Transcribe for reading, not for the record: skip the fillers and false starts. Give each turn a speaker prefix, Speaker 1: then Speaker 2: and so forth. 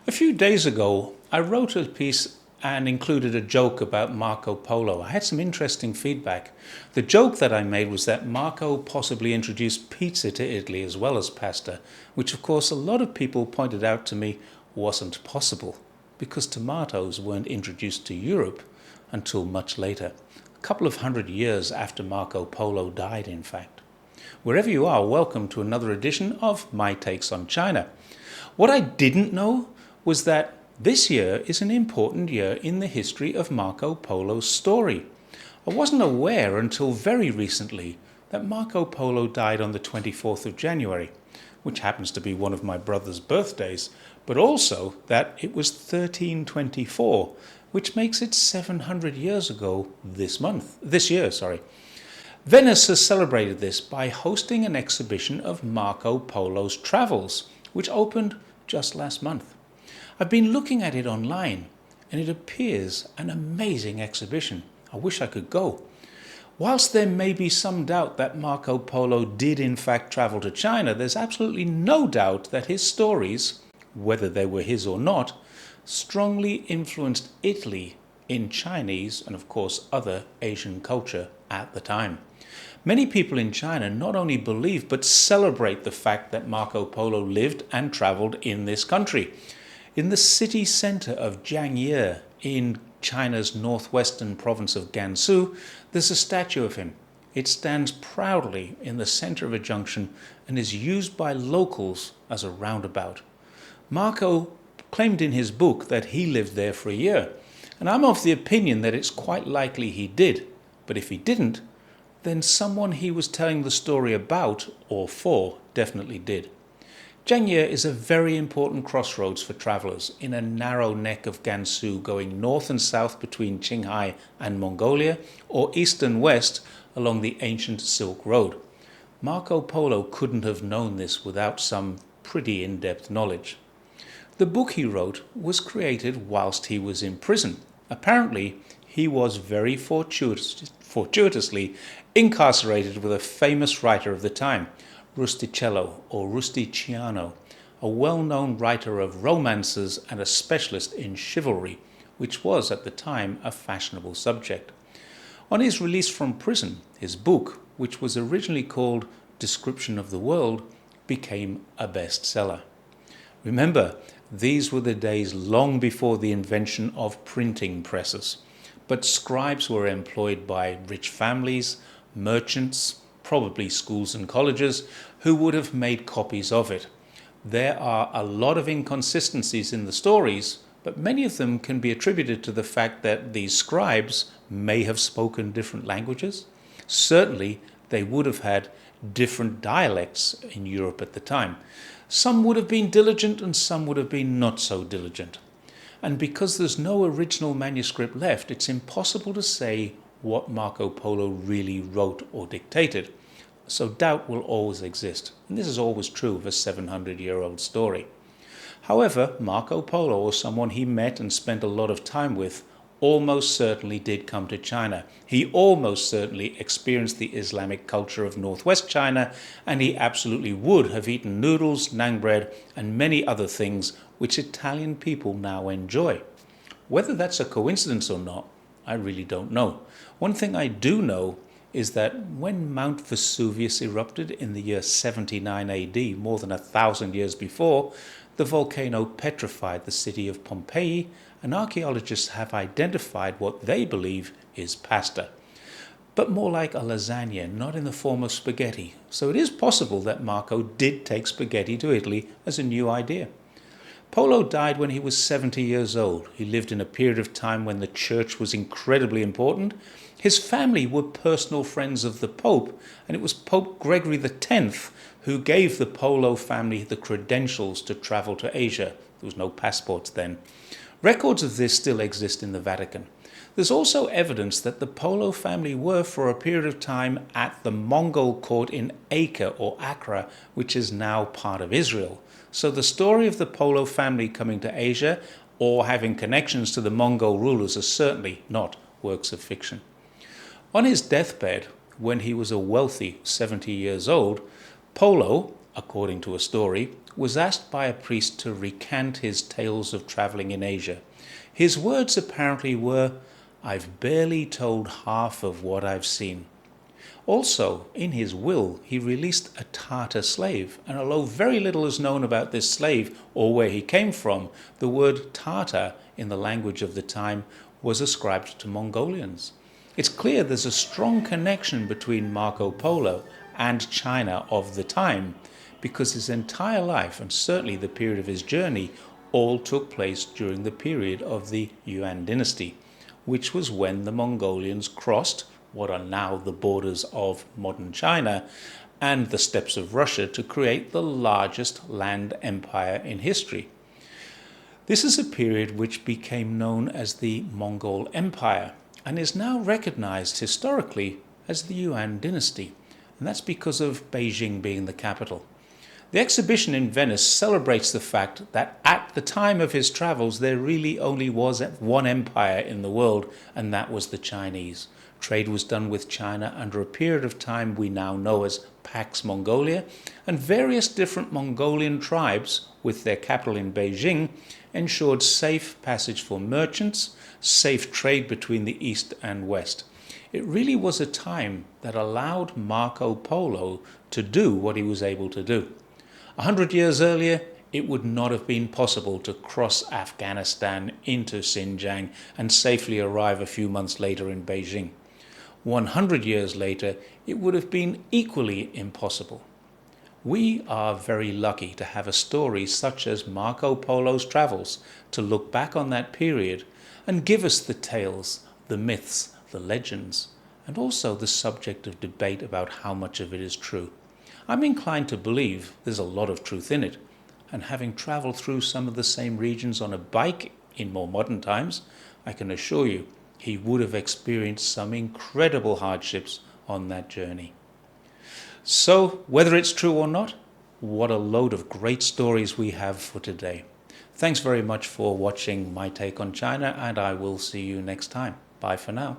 Speaker 1: A few days ago, I wrote a piece and included a joke about Marco Polo. I had some interesting feedback. The joke that I made was that Marco possibly introduced pizza to Italy as well as pasta, which of course a lot of people pointed out to me wasn't possible, because tomatoes weren't introduced to Europe until much later, a couple of hundred years after Marco Polo died, in fact. Wherever you are, welcome to another edition of My Takes on China. What I didn't know was that this year is an important year in the history of Marco Polo's story. I wasn't aware until very recently that Marco Polo died on the 24th of January, which happens to be one of my brother's birthdays, but also that it was 1324, which makes it 700 years ago this year. Venice has celebrated this by hosting an exhibition of Marco Polo's travels, which opened just last month. I've been looking at it online, and it appears an amazing exhibition. I wish I could go. Whilst there may be some doubt that Marco Polo did in fact travel to China, there's absolutely no doubt that his stories, whether they were his or not, strongly influenced Italy in Chinese and of course other Asian culture at the time. Many people in China not only believe but celebrate the fact that Marco Polo lived and travelled in this country. In the city centre of Jiangye, in China's northwestern province of Gansu, there's a statue of him. It stands proudly in the centre of a junction and is used by locals as a roundabout. Marco claimed in his book that he lived there for a year, and I'm of the opinion that it's quite likely he did. But if he didn't, then someone he was telling the story about or for definitely did. Jiangye is a very important crossroads for travellers in a narrow neck of Gansu going north and south between Qinghai and Mongolia, or east and west along the ancient Silk Road. Marco Polo couldn't have known this without some pretty in-depth knowledge. The book he wrote was created whilst he was in prison. Apparently, he was very fortuitously incarcerated with a famous writer of the time, Rustichello or Rusticiano, a well-known writer of romances and a specialist in chivalry, which was at the time a fashionable subject. On his release from prison, his book, which was originally called Description of the World, became a bestseller. Remember, these were the days long before the invention of printing presses, but scribes were employed by rich families, merchants, probably schools and colleges, who would have made copies of it. There are a lot of inconsistencies in the stories, but many of them can be attributed to the fact that these scribes may have spoken different languages. Certainly, they would have had different dialects in Europe at the time. Some would have been diligent and some would have been not so diligent. And because there's no original manuscript left, it's impossible to say what Marco Polo really wrote or dictated. So doubt will always exist, and this is always true of a 700-year-old story. However, Marco Polo, or someone he met and spent a lot of time with, almost certainly did come to China. He almost certainly experienced the Islamic culture of northwest China, and he absolutely would have eaten noodles, naan bread, and many other things which Italian people now enjoy. Whether that's a coincidence or not, I really don't know. One thing I do know is that when Mount Vesuvius erupted in the year 79 AD, more than 1,000 years before, the volcano petrified the city of Pompeii, and archaeologists have identified what they believe is pasta, but more like a lasagna, not in the form of spaghetti. So it is possible that Marco did take spaghetti to Italy as a new idea. Polo died when he was 70 years old. He lived in a period of time when the church was incredibly important. His family were personal friends of the Pope, and it was Pope Gregory X who gave the Polo family the credentials to travel to Asia. There was no passports then. Records of this still exist in the Vatican. There's also evidence that the Polo family were for a period of time at the Mongol court in Acre or Accra, which is now part of Israel. So the story of the Polo family coming to Asia or having connections to the Mongol rulers are certainly not works of fiction. On his deathbed, when he was a wealthy 70 years old, Polo, according to a story, was asked by a priest to recant his tales of travelling in Asia. His words apparently were, "I've barely told half of what I've seen." Also, in his will, he released a Tartar slave, and although very little is known about this slave or where he came from, the word Tartar in the language of the time was ascribed to Mongolians. It's clear there's a strong connection between Marco Polo and China of the time, because his entire life, and certainly the period of his journey, all took place during the period of the Yuan dynasty, which was when the Mongolians crossed what are now the borders of modern China and the steppes of Russia to create the largest land empire in history. This is a period which became known as the Mongol Empire and is now recognized historically as the Yuan dynasty, and that's because of Beijing being the capital. The exhibition in Venice celebrates the fact that at the time of his travels there really only was one empire in the world, and that was the Chinese. Trade was done with China under a period of time we now know as Pax Mongolia, and various different Mongolian tribes, with their capital in Beijing, ensured safe passage for merchants, safe trade between the East and West. It really was a time that allowed Marco Polo to do what he was able to do. 100 years earlier, it would not have been possible to cross Afghanistan into Xinjiang and safely arrive a few months later in Beijing. 100 years later, it would have been equally impossible. We are very lucky to have a story such as Marco Polo's travels to look back on that period and give us the tales, the myths, the legends, and also the subject of debate about how much of it is true. I'm inclined to believe there's a lot of truth in it, and having travelled through some of the same regions on a bike in more modern times, I can assure you he would have experienced some incredible hardships on that journey. So, whether it's true or not, what a load of great stories we have for today. Thanks very much for watching my take on China, and I will see you next time. Bye for now.